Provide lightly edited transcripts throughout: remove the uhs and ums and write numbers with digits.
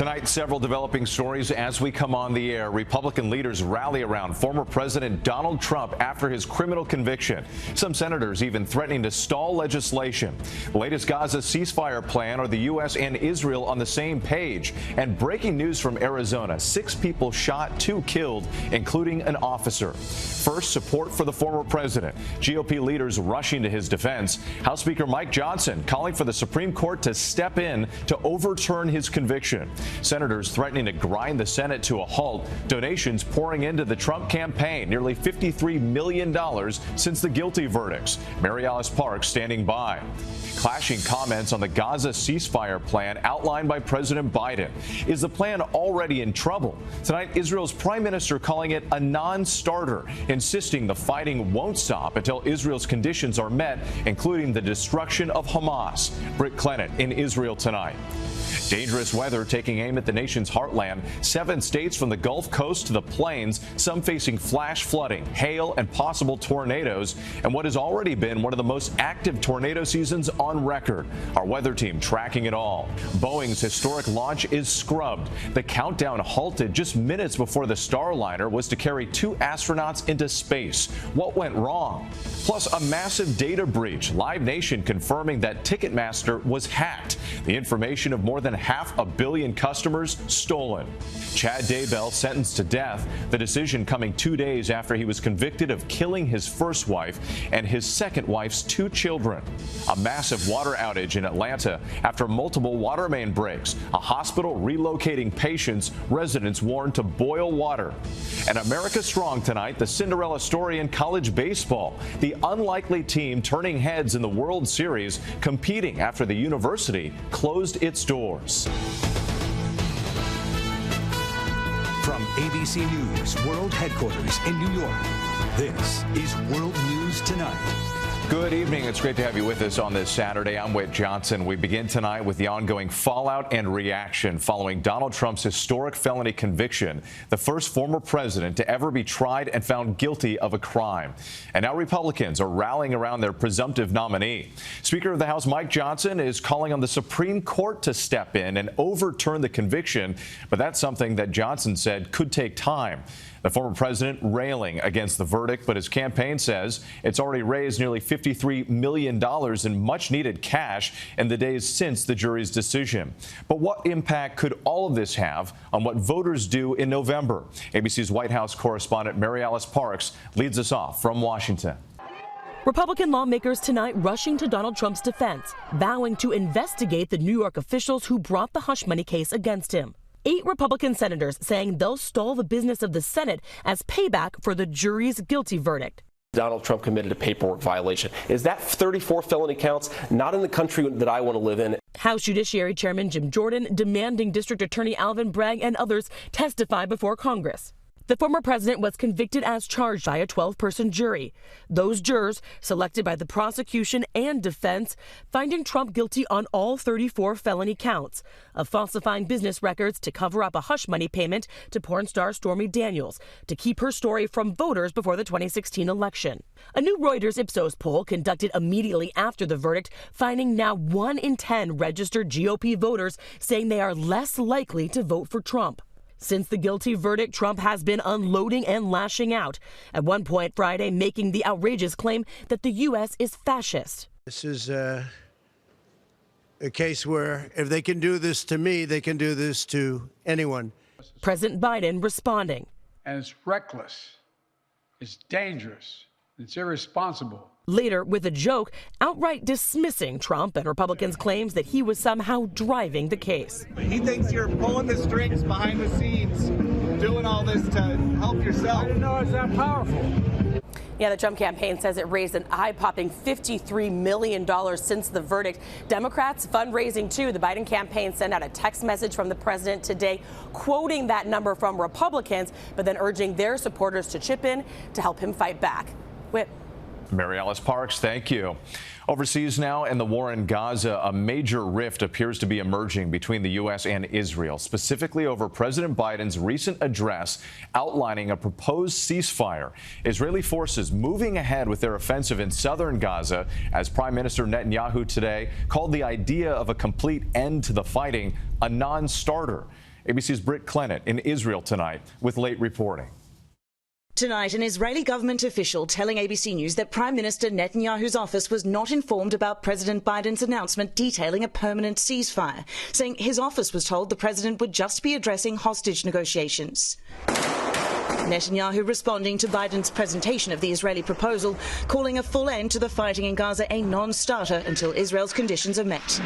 Tonight, several developing stories as we come on the air. Republican leaders rally around former President Donald Trump after his criminal conviction. Some senators even threatening to stall legislation. The latest Gaza ceasefire plan, are the U.S. and Israel on the same page? And breaking news from Arizona, 6 people shot, 2 killed, including an officer. First, support for the former president. GOP leaders rushing to his defense. House Speaker Mike Johnson calling for the Supreme Court to step in to overturn his conviction. Senators threatening to grind the Senate to a halt. Donations pouring into the Trump campaign, nearly $53 million since the guilty verdicts. MaryAlice Parks standing by. Clashing comments on the Gaza ceasefire plan outlined by President Biden. Is the plan already in trouble? Tonight, Israel's prime minister calling it a non-starter, insisting the fighting won't stop until Israel's conditions are met, including the destruction of Hamas. Britt Clennett in Israel tonight. Dangerous weather taking aim at the nation's heartland. 7 states from the Gulf Coast to the plains, some facing flash flooding, hail, and possible tornadoes, and what has already been one of the most active tornado seasons on record. Our weather team tracking it all. Boeing's historic launch is scrubbed. The countdown halted just minutes before the Starliner was to carry 2 astronauts into space. What went wrong? Plus, a massive data breach. Live Nation confirming that Ticketmaster was hacked. The information of more than 500 million customers stolen. Chad Daybell sentenced to death, the decision coming 2 days after he was convicted of killing his first wife and his second wife's 2 children. A massive water outage in Atlanta after multiple water main breaks. A hospital relocating patients, residents warned to boil water. And America Strong tonight, the Cinderella story in college baseball. The unlikely team turning heads in the World Series, competing after the university closed its doors. From ABC News World Headquarters in New York, this is World News Tonight. Good evening. It's great to have you with us on this Saturday. I'm Whit Johnson. We begin tonight with the ongoing fallout and reaction following Donald Trump's historic felony conviction, the first former president to ever be tried and found guilty of a crime. And now Republicans are rallying around their presumptive nominee. Speaker of the House Mike Johnson is calling on the Supreme Court to step in and overturn the conviction, but that's something that Johnson said could take time. The former president railing against the verdict, but his campaign says it's already raised nearly $53 million in much-needed cash in the days since the jury's decision. But what impact could all of this have on what voters do in November? ABC's White House correspondent MaryAlice Parks leads us off from Washington. Republican lawmakers tonight rushing to Donald Trump's defense, vowing to investigate the New York officials who brought the hush money case against him. 8 Republican senators saying they'll stall the business of the Senate as payback for the jury's guilty verdict. Donald Trump committed a paperwork violation. Is that 34 felony counts? Not in the country that I want to live in. House Judiciary Chairman Jim Jordan demanding District Attorney Alvin Bragg and others testify before Congress. The former president was convicted as charged by a 12-person jury. Those jurors, selected by the prosecution and defense, finding Trump guilty on all 34 felony counts of falsifying business records to cover up a hush money payment to porn star Stormy Daniels to keep her story from voters before the 2016 election. A new Reuters Ipsos poll conducted immediately after the verdict, finding now 1 in 10 registered GOP voters saying they are less likely to vote for Trump. Since the guilty verdict, Trump has been unloading and lashing out. At one point Friday, making the outrageous claim that the U.S. is fascist. This is a case where if they can do this to me, they can do this to anyone. President Biden responding. And it's reckless, it's dangerous, it's irresponsible. Later, with a joke, outright dismissing Trump and Republicans' claims that he was somehow driving the case. He thinks you're pulling the strings behind the scenes, doing all this to help yourself. I didn't know it's that powerful. Yeah, the Trump campaign says it raised an eye-popping $53 million since the verdict. Democrats fundraising too. The Biden campaign sent out a text message from the president today quoting that number from Republicans, but then urging their supporters to chip in to help him fight back. Whip. MaryAlice Parks, thank you. Overseas now, in the war in Gaza, a major rift appears to be emerging between the U.S. and Israel, specifically over President Biden's recent address outlining a proposed ceasefire. Israeli forces moving ahead with their offensive in southern Gaza, as Prime Minister Netanyahu today called the idea of a complete end to the fighting a non-starter. ABC's Britt Clennett in Israel tonight with late reporting. Tonight, an Israeli government official telling ABC News that Prime Minister Netanyahu's office was not informed about President Biden's announcement detailing a permanent ceasefire, saying his office was told the president would just be addressing hostage negotiations. Netanyahu responding to Biden's presentation of the Israeli proposal, calling a full end to the fighting in Gaza a non-starter until Israel's conditions are met.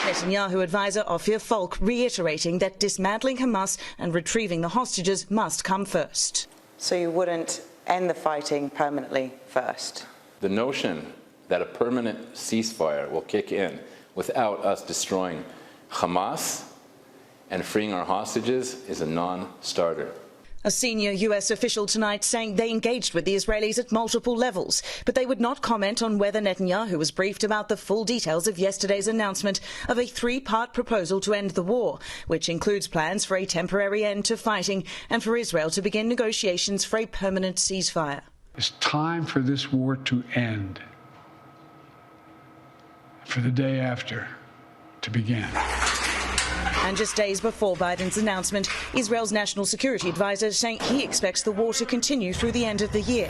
Netanyahu advisor Ophir Falk reiterating that dismantling Hamas and retrieving the hostages must come first. So you wouldn't end the fighting permanently first? The notion that a permanent ceasefire will kick in without us destroying Hamas and freeing our hostages is a non-starter. A senior U.S. official tonight saying they engaged with the Israelis at multiple levels, but they would not comment on whether Netanyahu was briefed about the full details of yesterday's announcement of a three-part proposal to end the war, which includes plans for a temporary end to fighting and for Israel to begin negotiations for a permanent ceasefire. It's time for this war to end, for the day after to begin. And just days before Biden's announcement, Israel's national security advisor saying he expects the war to continue through the end of the year.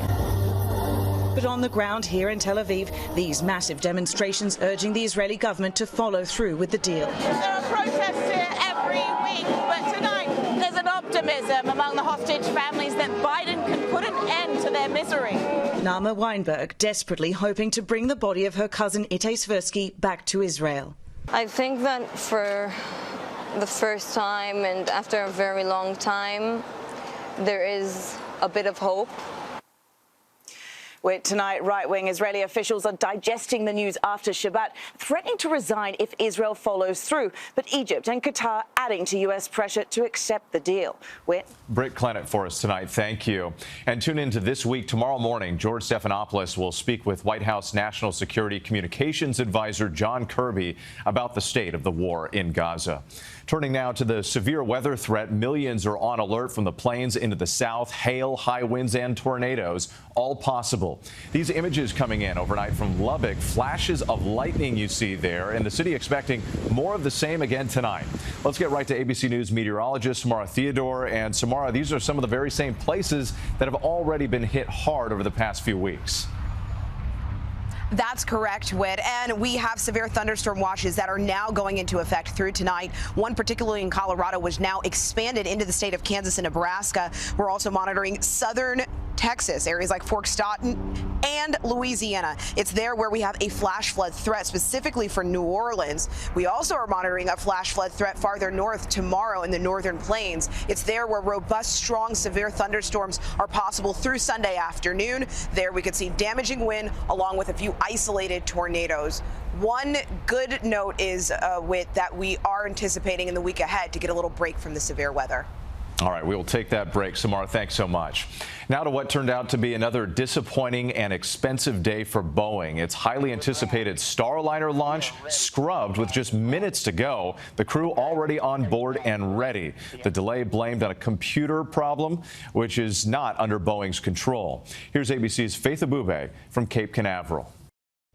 But on the ground here in Tel Aviv, these massive demonstrations urging the Israeli government to follow through with the deal. There are protests here every week, but tonight there's an optimism among the hostage families that Biden can put an end to their misery. Nama Weinberg desperately hoping to bring the body of her cousin Itay Sversky back to Israel. I think that for the first time and after a very long time, there is a bit of hope. With tonight, right-wing Israeli officials are digesting the news after Shabbat, threatening to resign if Israel follows through. But Egypt and Qatar adding to U.S. pressure to accept the deal. Britt Clennett for us tonight. Thank you. And tune into This Week tomorrow morning. George Stephanopoulos will speak with White House National Security Communications Advisor John Kirby about the state of the war in Gaza. Turning now to the severe weather threat, millions are on alert from the plains into the south. Hail, high winds and tornadoes, all possible. These images coming in overnight from Lubbock, flashes of lightning you see there, and the city expecting more of the same again tonight. Let's get right to ABC News meteorologist Samara Theodore. And Samara, these are some of the very same places that have already been hit hard over the past few weeks. That's correct, Whit. And we have severe thunderstorm watches that are now going into effect through tonight. One particularly in Colorado was now expanded into the state of Kansas and Nebraska. We're also monitoring southern Texas, areas like Fort Stoughton and Louisiana. It's there where we have a flash flood threat specifically for New Orleans. We also are monitoring a flash flood threat farther north tomorrow in the northern plains. It's there where robust, strong, severe thunderstorms are possible through Sunday afternoon. There we could see damaging wind along with a few isolated tornadoes. One good note is that we are anticipating in the week ahead to get a little break from the severe weather. All right, we will take that break. Samara, thanks so much. Now to what turned out to be another disappointing and expensive day for Boeing. Its highly anticipated Starliner launch scrubbed with just minutes to go. The crew already on board and ready. The delay blamed on a computer problem, which is not under Boeing's control. Here's ABC's Faith Abubey from Cape Canaveral.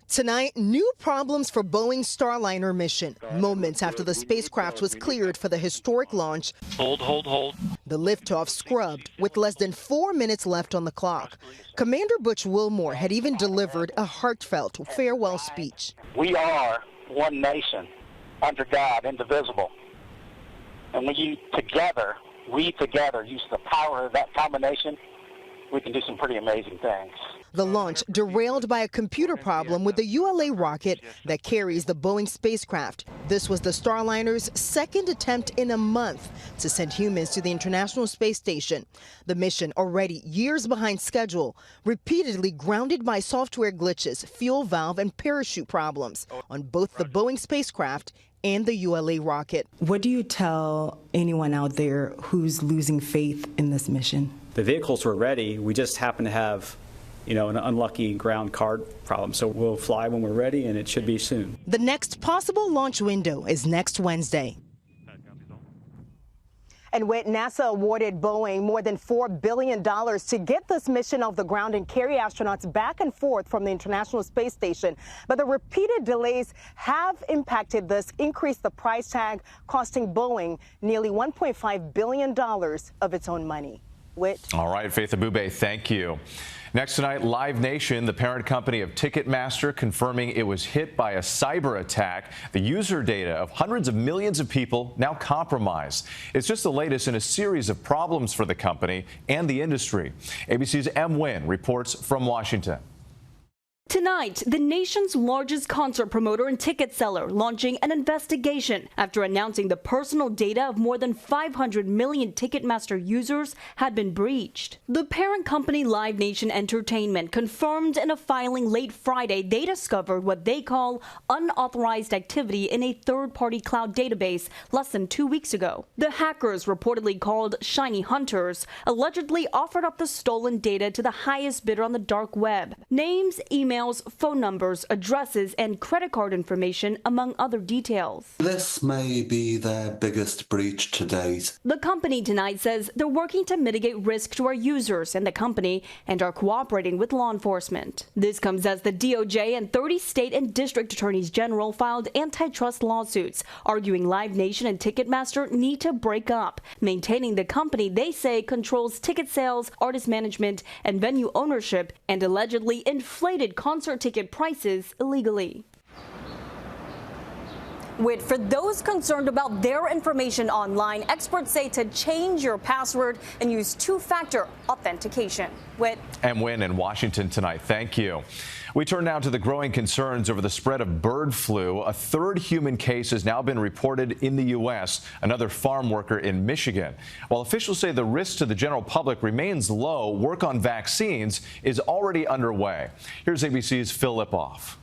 Tonight, new problems for Boeing's Starliner mission. Moments after the spacecraft was cleared for the historic launch. Hold. The liftoff scrubbed with less than 4 minutes left on the clock. Commander Butch Wilmore had even delivered a heartfelt farewell speech. We are one nation under God, indivisible. And when we together use the power of that combination, we can do some pretty amazing things. The launch derailed by a computer problem with the ULA rocket that carries the Boeing spacecraft. This was the Starliner's second attempt in a month to send humans to the International Space Station. The mission, already years behind schedule, repeatedly grounded by software glitches, fuel valve and parachute problems on both the Boeing spacecraft and the ULA rocket. What do you tell anyone out there who's losing faith in this mission? The vehicles were ready. We just happen to have an unlucky ground card problem. So we'll fly when we're ready, and it should be soon. The next possible launch window is next Wednesday. And with NASA awarded Boeing more than $4 billion to get this mission off the ground and carry astronauts back and forth from the International Space Station. But the repeated delays have impacted this, increased the price tag, costing Boeing nearly $1.5 billion of its own money. Whit. All right, Faith Abubey, thank you. Next tonight, Live Nation, the parent company of Ticketmaster, confirming it was hit by a cyber attack. The user data of hundreds of millions of people now compromised. It's just the latest in a series of problems for the company and the industry. ABC's M. Nguyen reports from Washington. Tonight, the nation's largest concert promoter and ticket seller launching an investigation after announcing the personal data of more than 500 million Ticketmaster users had been breached. The parent company Live Nation Entertainment confirmed in a filing late Friday they discovered what they call unauthorized activity in a third-party cloud database less than 2 weeks ago. The hackers, reportedly called Shiny Hunters, allegedly offered up the stolen data to the highest bidder on the dark web. Names, emails, phone numbers, addresses, and credit card information, among other details. This may be their biggest breach to date. The company tonight says they're working to mitigate risk to our users and the company and are cooperating with law enforcement. This comes as the DOJ and 30 state and district attorneys general filed antitrust lawsuits, arguing Live Nation and Ticketmaster need to break up, maintaining the company they say controls ticket sales, artist management, and venue ownership, and allegedly inflated concert ticket prices illegally. Whit, for those concerned about their information online, experts say to change your password and use two-factor authentication. Whit. And Nguyen in Washington tonight. Thank you. We turn now to the growing concerns over the spread of bird flu. A third human case has now been reported in the U.S., another farm worker in Michigan. While officials say the risk to the general public remains low, work on vaccines is already underway. Here's ABC's Phil Lipoff.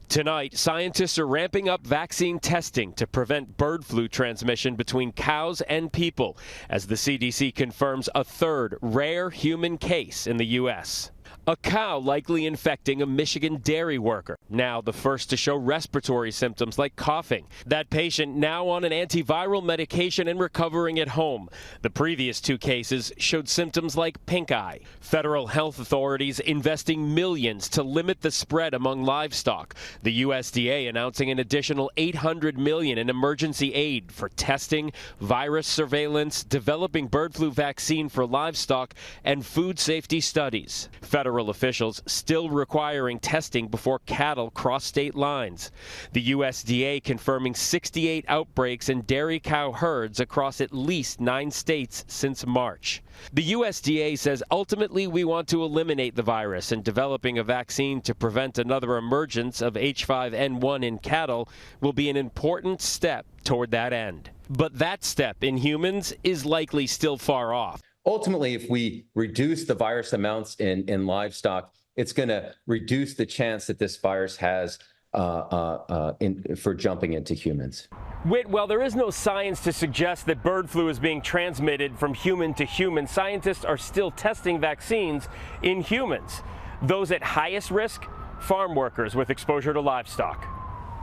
Tonight, scientists are ramping up vaccine testing to prevent bird flu transmission between cows and people, as the CDC confirms a third rare human case in the U.S. A cow likely infecting a Michigan dairy worker, now the first to show respiratory symptoms like coughing. That patient now on an antiviral medication and recovering at home. The previous two cases showed symptoms like pink eye. Federal health authorities investing millions to limit the spread among livestock. The USDA announcing an additional $800 million in emergency aid for testing, virus surveillance, developing bird flu vaccine for livestock, and food safety studies. Federal officials still requiring testing before cattle cross state lines. The USDA confirming 68 outbreaks in dairy cow herds across at least 9 states since March. The USDA says ultimately we want to eliminate the virus, and developing a vaccine to prevent another emergence of H5N1 in cattle will be an important step toward that end. But that step in humans is likely still far off. Ultimately, if we reduce the virus amounts in livestock, it's going to reduce the chance that this virus has for jumping into humans. Whit, while there is no science to suggest that bird flu is being transmitted from human to human, scientists are still testing vaccines in humans. Those at highest risk, farm workers with exposure to livestock.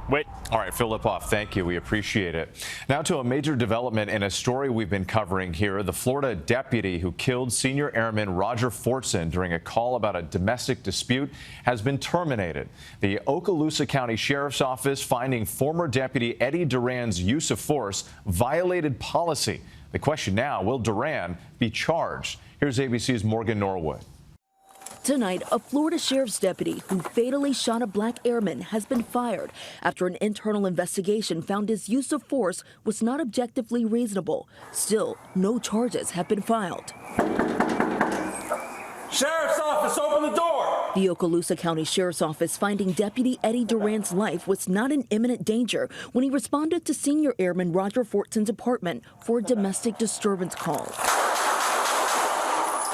Whit. All right, Phil Lipoff, thank you. We appreciate it. Now to a major development in a story we've been covering here. The Florida deputy who killed Senior Airman Roger Fortson during a call about a domestic dispute has been terminated. The Okaloosa County Sheriff's Office finding former Deputy Eddie Duran's use of force violated policy. The question now, will Duran be charged? Here's ABC's Morgan Norwood. Tonight, a Florida sheriff's deputy who fatally shot a black airman has been fired after an internal investigation found his use of force was not objectively reasonable. Still, no charges have been filed. Sheriff's Office, open the door! The Okaloosa County Sheriff's Office finding Deputy Eddie Duran's life was not in imminent danger when he responded to Senior Airman Roger Fortson's apartment for a domestic disturbance call.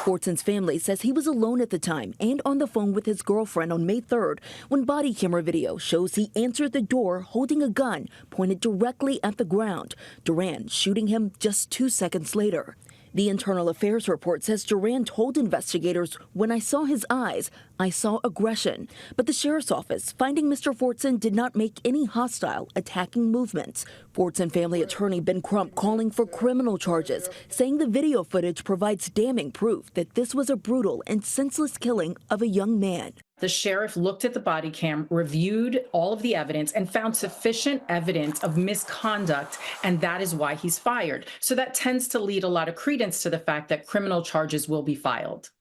Fortson's family says he was alone at the time and on the phone with his girlfriend on May 3rd when body camera video shows he answered the door holding a gun pointed directly at the ground, Duran shooting him just 2 seconds later. The Internal Affairs report says Duran told investigators, "When I saw his eyes, I saw aggression." But the sheriff's office, finding Mr. Fortson did not make any hostile, attacking movements. Fortson family attorney Ben Crump calling for criminal charges, saying the video footage provides damning proof that this was a brutal and senseless killing of a young man. The sheriff looked at the body cam, reviewed all of the evidence, and found sufficient evidence of misconduct, and that is why he's fired. So that tends to lead a lot of credence to the fact that criminal charges will be filed.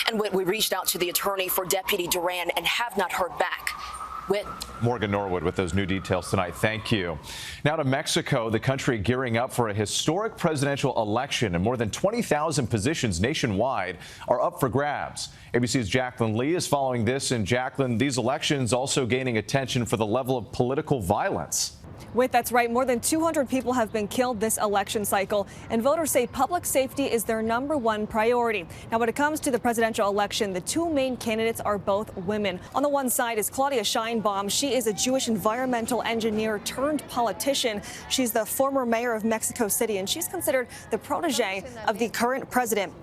And we reached out to the attorney for Deputy Duran and have not heard back. Morgan Norwood with those new details tonight. Thank you. Now to Mexico, the country gearing up for a historic presidential election, and more than 20,000 positions nationwide are up for grabs. ABC's Jacqueline Lee is following this. And Jacqueline, these elections also gaining attention for the level of political violence. That's right. More than 200 people have been killed this election cycle, and voters say public safety is their #1 priority. Now, when it comes to the presidential election, the two main candidates are both women. On the one side is Claudia Sheinbaum. She is a Jewish environmental engineer turned politician. She's the former mayor of Mexico City, and she's considered the protege of the current president.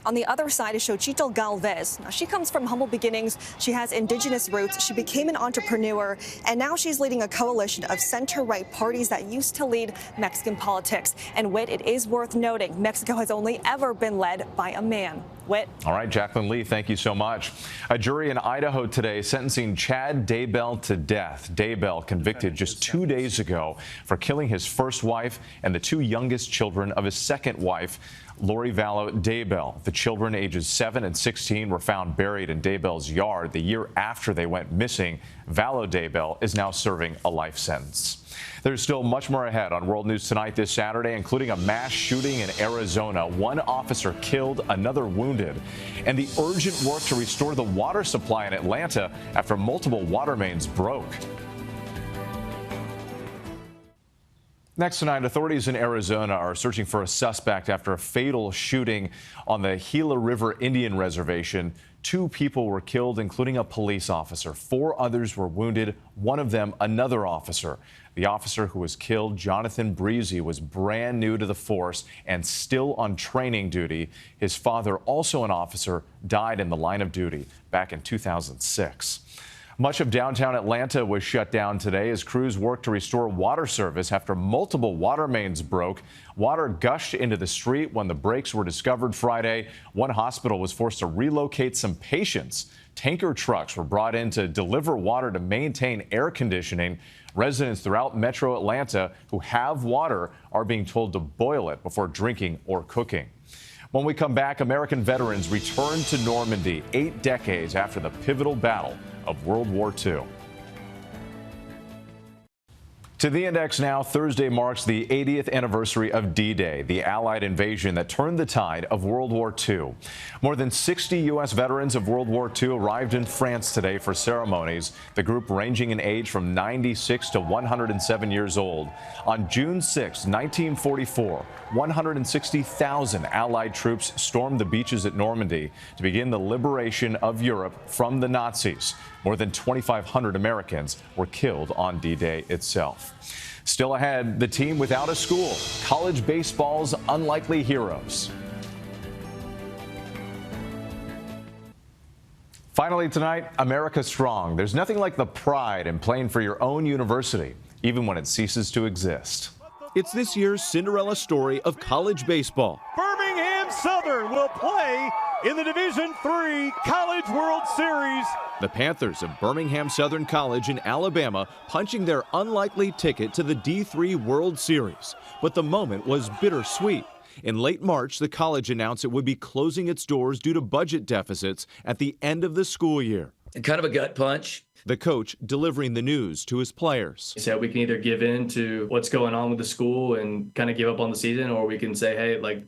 On the other side is Xochitl Galvez. Now, she comes from humble beginnings. She has indigenous roots. She became an entrepreneur, and now she's leading a coalition of center-right parties that used to lead Mexican politics. And Whit, it is worth noting, Mexico has only ever been led by a man. Whit. All right, Jacqueline Lee, thank you so much. A jury in Idaho today sentencing Chad Daybell to death. Daybell convicted just 2 days ago for killing his first wife and the two youngest children of his second wife, Lori Vallow Daybell. The children, ages 7 and 16, were found buried in Daybell's yard the year after they went missing. Vallow Daybell is now serving a life sentence. There's still much more ahead on World News Tonight this Saturday, including a mass shooting in Arizona. One officer killed, another wounded, and the urgent work to restore the water supply in Atlanta after multiple water mains broke. Next tonight, authorities in Arizona are searching for a suspect after a fatal shooting on the Gila River Indian Reservation. 2 people were killed, including a police officer. 4 others were wounded, one of them another officer. The officer who was killed, Jonathan Breezy, was brand new to the force and still on training duty. His father, also an officer, died in the line of duty back in 2006. Much of downtown Atlanta was shut down today as crews worked to restore water service after multiple water mains broke. Water gushed into the street when the breaks were discovered Friday. One hospital was forced to relocate some patients. Tanker trucks were brought in to deliver water to maintain air conditioning. Residents throughout metro Atlanta who have water are being told to boil it before drinking or cooking. When we come back, American veterans return to Normandy 8 decades after the pivotal battle of World War II. To the index now. Thursday marks the 80th anniversary of D-Day, the Allied invasion that turned the tide of World War II. More than 60 U.S. veterans of World War II arrived in France today for ceremonies, the group ranging in age from 96 to 107 years old. On June 6, 1944, 160,000 Allied troops stormed the beaches at Normandy to begin the liberation of Europe from the Nazis. More than 2,500 Americans were killed on D-Day itself. Still ahead, the team without a school, college baseball's unlikely heroes. Finally tonight, America Strong. There's nothing like the pride in playing for your own university, even when it ceases to exist. It's this year's Cinderella story of college baseball. Birmingham Southern will play in the Division III College World Series. The Panthers of Birmingham Southern College in Alabama punching their unlikely ticket to the D3 World Series. But the moment was bittersweet. In late March, the college announced it would be closing its doors due to budget deficits at the end of the school year. Kind of a gut punch. The coach delivering the news to his players. He said we can either give in to what's going on with the school and kind of give up on the season, or we can say, hey, like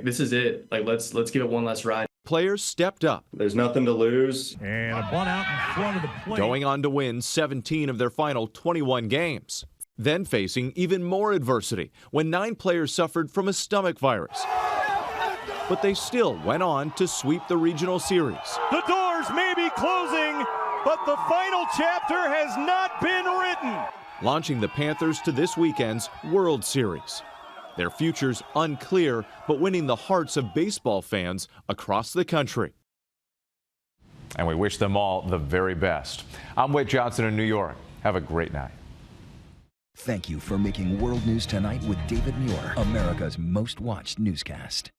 this is it. Like let's give it one last ride. Players stepped up. There's nothing to lose. And a bunt out in front of the plate. Going on to win 17 of their final 21 games. Then facing even more adversity when 9 players suffered from a stomach virus. But they still went on to sweep the regional series. The doors may be closing, but the final chapter has not been written. Launching the Panthers to this weekend's World Series. Their future's unclear, but winning the hearts of baseball fans across the country. And we wish them all the very best. I'm Whit Johnson in New York. Have a great night. Thank you for making World News Tonight with David Muir America's most watched newscast.